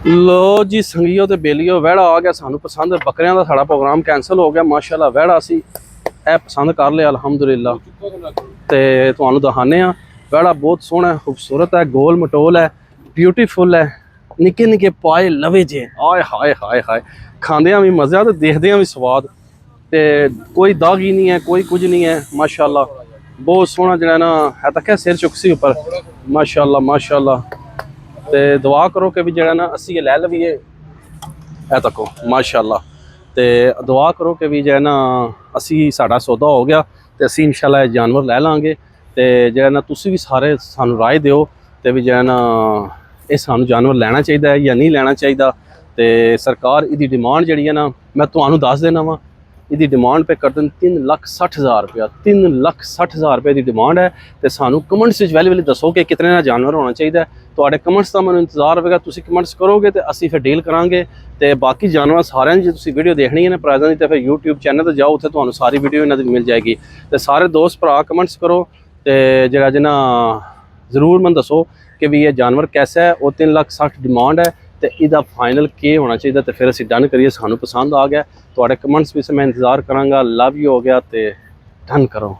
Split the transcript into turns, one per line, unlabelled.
लो जी संगियो ते बेलियो वैड़ा आ गया सानू पसंद। बकरियां दा साड़ा प्रोग्राम कैंसल हो गया माशाल्लाह। वैड़ा असी ए पसंद कर लिया अल्हम्दुलिल्लाह। ते तुहानू दिखाने आ वैड़ा बहुत सोहना है, खूबसूरत है, गोल मटोल है, ब्यूटीफुल है, निके निके पाए लवे जे। आए हाय हाय हाय, खांदियां भी मज़ा ते देखदियां भी स्वाद। ते कोई दाग ही नहीं है, कोई कुछ नहीं है माशाल्लाह। बहुत सोहना जो है ना है, तक सिर चुकसी ऊपर माशाल्लाह माशाल्लाह। ते दुआ करो कि भी जो ना असी ये लै लवीए ए तको माशाल्लाह। ते दुआ करो कि भी जो है ना असी साड़ा सौदा हो गया तो असी इंशाल्लाह जानवर लै लांगे। ते जो है ना तुसी भी सारे सानू राय दिओ ते भी जो है ना ये सानू जानवर लेना चाहिए या नहीं लेना चाहिए। ते सरकार इहदी डिमांड जिहड़ी है ना मैं तुहानू दस देना वा, इसकी डिमांड पे कर दें 3,60,000 रुपया। 3,60,000 रुपये की डिमांड है। तो सानू कमेंट्स वैली वैली दसो कि कितने का जानवर होना चाहिए। तो कमेंट्स का मैं इंतजार होगा, तुम कमेंट्स करोगे तो असी फिर डील करांगे। तो बाकी जानवर सारे जो तुम वीडियो देखनी है प्राइज़ों की, तो फिर यूट्यूब चैनल पर जाओ, उत्थे तुहानू सारी वीडियो इन्हां दी मिल जाएगी। तो सारे दोस्त भरा कमेंट्स करो तो जरा जना जरूर मैं दसो कि भी ये जानवर कैसा है। वो 3,60,000 डिमांड है तो इसका फाइनल के होना चाहिए। तो फिर असी डन करिए, सानू पसंद आ गया तो कमेंट्स भी से मैं इंतज़ार कराँगा। लव यू हो गया तो डन करो।